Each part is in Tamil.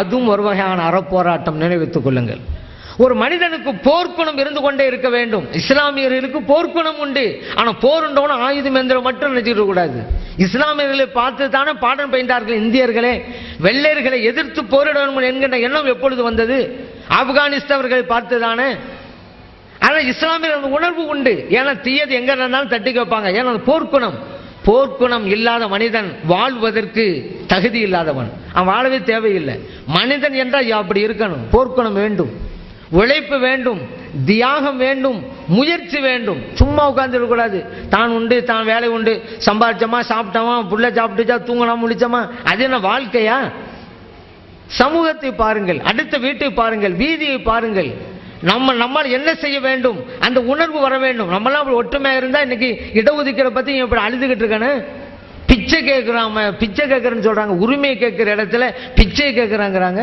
அதுவும் ஒரு வகையான அறப்போராட்டம், நினைவித்துக் கொள்ளுங்கள். ஒரு மனிதனுக்கு போர்க்குணம் இருந்து கொண்டே இருக்க வேண்டும். இஸ்லாமியர்களுக்கு போர்க்குணம் உண்டு. ஆனால் போருண்டவன ஆயுதம் எந்திரம் மட்டும் நினைச்சிட்டு கூடாது. இஸ்லாமியர்களை பார்த்து தானே பாடம் பயின்றார்கள் இந்தியர்களே. வெள்ளையர்களை எதிர்த்து போரிடணும் என்கின்ற எண்ணம் எப்பொழுது வந்தது? ஆப்கானிஸ்தானவர்களை பார்த்து தானே. ஆனால் இஸ்லாமியர்கள் உணர்வு உண்டு. ஏன்னா தீயது எங்க இருந்தாலும் தட்டி வைப்பாங்க. ஏன்னா போர்க்குணம். போர்க்குணம் இல்லாத மனிதன் வாழ்வதற்கு தகுதி இல்லாதவன். அவன் வாழவே தேவையில்லை. மனிதன் என்றால் அப்படி இருக்கணும். போர்க்குணம் வேண்டும், உழைப்பு வேண்டும், தியாகம் வேண்டும், முயற்சி வேண்டும். சும்மா உட்கார்ந்து கூடாது. தான் உண்டு, தான் வேலை உண்டு, சம்பாதிச்சோமா, சாப்பிட்டோமா, புள்ள சாப்பிட்டுச்சா, தூங்கலாம், முடிச்சோமா, அது என்ன வாழ்க்கையா? சமூகத்தை பாருங்கள், அடுத்த வீட்டை பாருங்கள், வீதியை பாருங்கள். நம்மால் என்ன செய்ய வேண்டும், அந்த உணர்வு வர வேண்டும். நம்மளாம் அப்படி ஒற்றுமையாக இருந்தா இன்னைக்கு இடஒதுக்கீடை பத்தி இப்படி அழுதுகிட்டு இருக்கானு. பிச்சை கேட்கிறாம, பிச்சை கேட்கறேன்னு சொல்றாங்க. உரிமையை கேட்கிற இடத்துல பிச்சை கேட்கிறாங்கிறாங்க.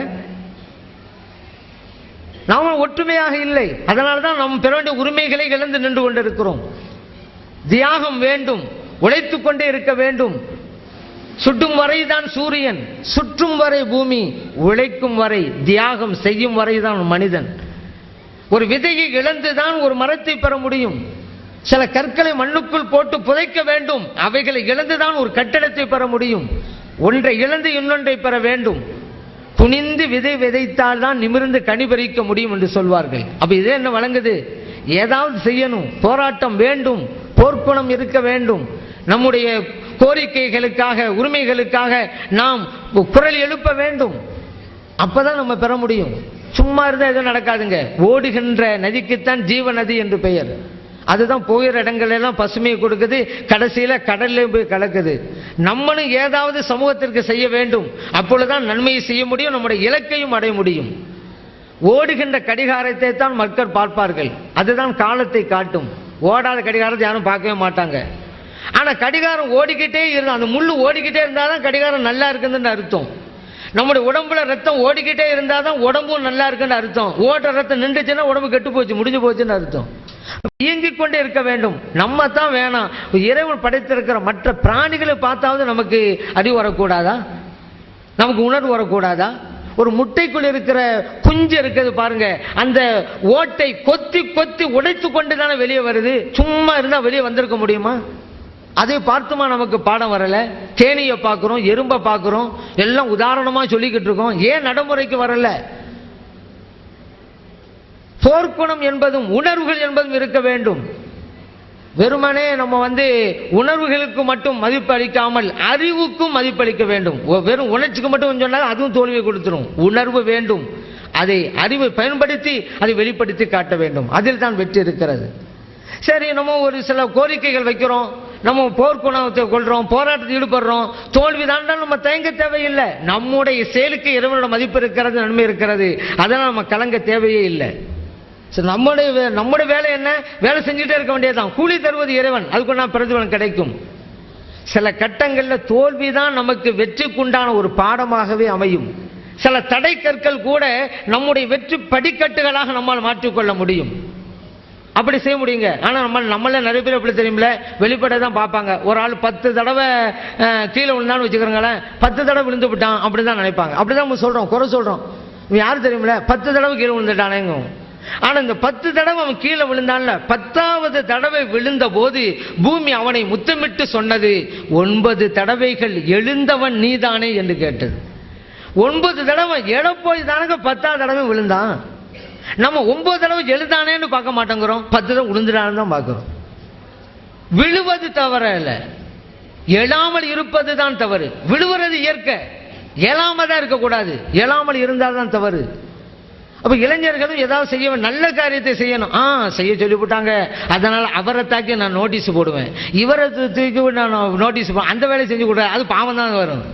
நாம ஒற்றுமையாக இல்லை. அதனால்தான் நாம் பெற வேண்டிய உரிமைகளை இழந்து நின்று கொண்டிருக்கிறோம். தியாகம் வேண்டும், உழைத்துக் கொண்டே இருக்க வேண்டும். சுட்டும் வரைதான் சூரியன், சுற்றும் வரை பூமி, உழைக்கும் வரை, தியாகம் செய்யும் வரைதான் மனிதன். ஒரு விதையை இழந்துதான் ஒரு மரத்தை பெற முடியும். சில கற்களை மண்ணுக்குள் போட்டு புதைக்க வேண்டும். அவைகளை இழந்துதான் ஒரு கட்டடத்தை பெற முடியும். ஒன்றை இழந்து இன்னொன்றை பெற வேண்டும். குனிந்து விதை விதைத்தால் தான் நிமிர்ந்து கனி பறிக்க முடியும் என்று சொல்வார்கள். அப்ப இதே என்ன வழங்குது? ஏதாவது செய்யணும், போராட்டம் வேண்டும், போர்க்குணம் இருக்க வேண்டும். நம்முடைய கோரிக்கைகளுக்காக, உரிமைகளுக்காக நாம் குரல் எழுப்ப வேண்டும். அப்பதான் நம்ம பெற முடியும். சும்மா இருந்தா எதுவும் நடக்காதுங்க. ஓடுகின்ற நதிக்குத்தான் ஜீவ நதி என்று பெயர். அதுதான் போகிற இடங்கள் எல்லாம் பசுமையை கொடுக்குது, கடைசியில கடல்ல போய் கலக்குது. நம்மளும் ஏதாவது சமூகத்திற்கு செய்ய வேண்டும். அப்பொழுதுதான் நன்மையை செய்ய முடியும், நம்முடைய இலக்கையும் அடைய முடியும். ஓடுகின்ற கடிகாரத்தை தான் மக்கள் பார்ப்பார்கள். அதுதான் காலத்தை காட்டும். ஓடாத கடிகாரத்தை யாரும் பார்க்கவே மாட்டாங்க. ஆனா கடிகாரம் ஓடிக்கிட்டே இருந்தா, அந்த முள்ளு ஓடிக்கிட்டே இருந்தாதான் கடிகாரம் நல்லா இருக்குதுன்னு அர்த்தம். நம்முடைய உடம்புல ரத்தம் ஓடிக்கிட்டே இருந்தாதான் உடம்பும் நல்லா இருக்குன்னு அர்த்தம். ஓடுற ரத்தம் நின்றுச்சுன்னா உடம்பு கெட்டு போச்சு, முடிஞ்சு போச்சுன்னு அர்த்தம். இயங்கிக் கொண்டே இருக்க வேண்டும். நம்ம தான் வேணாம். இறைவன் படைத்திருக்கிற மற்ற பிராணிகளை பார்த்தாவது நமக்கு அறிவு வரக்கூடாதா? நமக்கு உணர்வு வரக்கூடாதா? ஒரு முட்டைக்குள் இருக்கிற குஞ்சு இருக்குது பாருங்க, அந்த ஓட்டை கொத்தி கொத்தி உடைத்து கொண்டு தானே வெளியே வருது. சும்மா இருந்தா வெளியே வந்திருக்க முடியுமா? அதை பார்த்துமா நமக்கு பாடம் வரல? தேனியை பார்க்கிறோம், எறும்பை பார்க்கிறோம், எல்லாம் உதாரணமா சொல்லிக்கிட்டு இருக்கோம். ஏன் நடைமுறைக்கு வரல? போர்க்குணம் என்பதும் உணர்வுகள் என்பதும் இருக்க வேண்டும். வெறுமனே நம்ம உணர்வுகளுக்கு மட்டும் மதிப்பு அளிக்காமல் அறிவுக்கும் மதிப்பளிக்க வேண்டும். வெறும் உணர்ச்சிக்கு மட்டும் சொன்னால் அதுவும் தோல்வியை கொடுத்துரும். உணர்வு வேண்டும். அதை அறிவை பயன்படுத்தி அதை வெளிப்படுத்தி காட்ட வேண்டும். அதில் தான் வெற்றி இருக்கிறது. சரி, நம்ம ஒரு சில கோரிக்கைகள் வைக்கிறோம், நம்ம போர்க்குணத்தை கொள்றோம், போராட்டத்தில் ஈடுபடுறோம், தோல்வி தான் நம்ம தயங்க தேவையில்லை. நம்முடைய செயலுக்கு இறைவனோட மதிப்பு இருக்கிறது, நன்மை இருக்கிறது. அதனால் நம்ம கலங்க தேவையே இல்லை. நம்முடைய வேலை என்ன? வேலை செஞ்சுட்டே இருக்க வேண்டியதுதான். கூலி தருவது இறைவன், அதுக்கு நான் பிரதிபலன் கிடைக்கும். சில கட்டங்களில் தோல்விதான் நமக்கு வெற்றிக்குண்டான ஒரு பாடமாகவே அமையும். சில தடை கற்கள் கூட நம்முடைய வெற்றி படிக்கட்டுகளாக நம்மால் மாற்றிக்கொள்ள முடியும். அப்படி செய்ய முடியுங்க. ஆனால் நம்மள நிறைய பேர் எப்படி தெரியுமில்ல, வெளிப்படை தான் பார்ப்பாங்க. ஒரு ஆள் 10 தடவை கீழே விழுந்தான்னு வச்சுக்கிறோங்களேன், 10 தடவை விழுந்து விட்டான் அப்படிதான் நினைப்பாங்க. அப்படிதான் நம்ம சொல்றோம், குறை சொல்றோம். யாரு தெரியுமில்ல, 10 தடவை கீழே விழுந்துட்டானேங்க. ஆனா இந்த 10 தடவை அவன் கீழே விழுந்தான்ல, 10வது தடவை விழுந்த போது பூமி அவனை முத்தமிட்டு சொன்னது, 9 தடவைகள் எழுந்தவன் நீதானே என்று கேட்டது. 9 தடவை எழ போய் தானங்க 10வது தடவை விழுந்தான். நம்ம 9 தடவை எழுதானேன்னு பார்க்க மாட்டேங்கிறோம், 10 தடவை விழுந்துடான்னு தான் பார்க்கிறோம். விழுவது தவற இல்லை, எழாமல் இருப்பது தான் தவறு. விழுவுறது இயற்கை, எழாம தான் இருக்கக்கூடாது. எழாமல் இருந்தால் தான் தவறு. அப்ப இளைஞர்களும் ஏதாவது செய்ய, நல்ல காரியத்தை செய்யணும். செய்ய சொல்லிவிட்டாங்க, அதனால அவரை தாக்கி நான் நோட்டீஸ் போடுவேன், இவரை தூக்கி நான் நோட்டீஸ் போடுவேன், அந்த வேலையை செஞ்சு கொடுவேன், அது பாவம் தான் வரும்.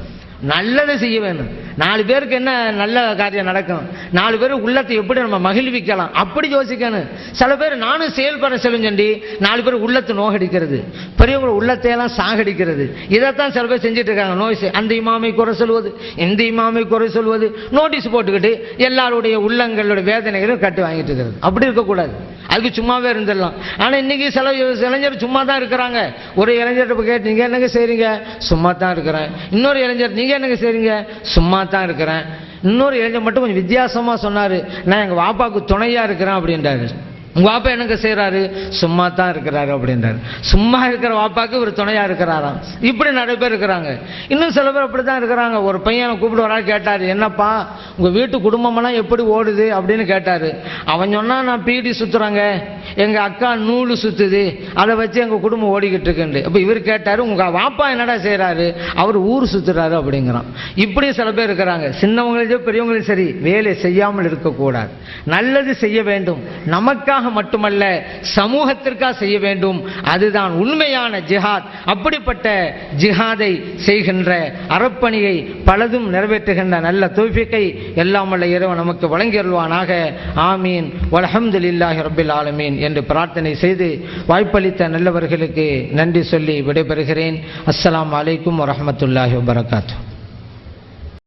நல்லதை செய்ய வேணும். 4 பேருக்கு என்ன நல்ல காரியம் நடக்கும், 4 பேர் உள்ளத்தை எப்படி நம்ம மகிழ்விக்கலாம், அப்படி யோசிக்கணும். சில பேர் நானும் செயல்பட செல்லுஞ்சண்டி 4 பேர் உள்ளத்தை நோகடிக்கிறது, பெரியவங்க உள்ளத்தையெல்லாம் சாகடிக்கிறது. இதைத்தான் சில பேர் செஞ்சுட்டு இருக்காங்க. நோய்ஸ், அந்த இமாமை குறை சொல்வது, இந்த இமாமை குறை சொல்வது, நோட்டீஸ் போட்டுக்கிட்டு எல்லாருடைய உள்ளங்களுடைய வேதனைகளும் கட்டு வாங்கிட்டு இருக்கிறது. அப்படி இருக்கக்கூடாது. அதுக்கு சும்மாவே இருந்துடலாம். ஆனா இன்னைக்கு சில இளைஞர் சும்மா தான் இருக்கிறாங்க. ஒரு இளைஞர்கிட்ட கேட்டு, நீங்க என்னங்க செய்றீங்க? சும்மா தான் இருக்கிறேன். இன்னொரு இளைஞர், நீங்க என்னங்க செய்றீங்க? சும்மா தான் இருக்கிறேன். இன்னொரு இளைஞர் மட்டும் கொஞ்சம் வித்தியாசமாக சொன்னார், நான் எங்கள் வாப்பாவுக்கு துணையாக இருக்கிறேன் அப்படின்றாரு. உங்கள் வாப்பா என்னங்க செய்கிறாரு? சும்மா தான் இருக்கிறாரு அப்படின்றாரு. சும்மா இருக்கிற வாப்பாவுக்கு ஒரு துணையாக இருக்கிறாராம். இப்படி நிறைய பேர் இருக்கிறாங்க. இன்னும் சில பேர் அப்படி தான் இருக்கிறாங்க. ஒரு பையனை கூப்பிட்டு வராது கேட்டார், என்னப்பா உங்கள் வீட்டு குடும்பமெல்லாம் எப்படி ஓடுது அப்படின்னு கேட்டார். அவன் சொன்னால், நான் பீடி சுற்றுறாங்க, எங்கள் அக்கா நூல் சுற்றுது, அதை வச்சு எங்கள் குடும்பம் ஓடிக்கிட்டு இருக்குண்டு. அப்போ இவர் கேட்டார், உங்கள் வாப்பா என்னடா செய்கிறாரு? அவர் ஊர் சுற்றுறாரு அப்படிங்கிறான். இப்படியும் சில பேர் இருக்கிறாங்க. சின்னவங்களும் பெரியவங்களும் சரி, வேலை செய்யாமல் இருக்கக்கூடாது, நல்லது செய்ய வேண்டும். நமக்காக மட்டுமல்ல, சமூகத்திற்காக செய்ய வேண்டும். அதுதான் உண்மையான ஜிஹாத். அப்படிப்பட்ட ஜிஹாதை செய்கின்ற அறப்பணியை பலதும் நிறைவேற்றுகின்ற நல்ல தௌஃபீக்கை எல்லாம் வல்ல இறைவன் நமக்கு வழங்கியருள்வானாக. ஆமீன் வல்ஹம்துலில்லாஹி ரப்பில் ஆலமீன் என்று பிரார்த்தனை செய்து வாய்ப்பளித்த நல்லவர்களுக்கு நன்றி சொல்லி விடைபெறுகிறேன். அஸ்ஸலாமு அலைக்கும் வரஹ்மத்துல்லாஹி வபரகாத்துஹு.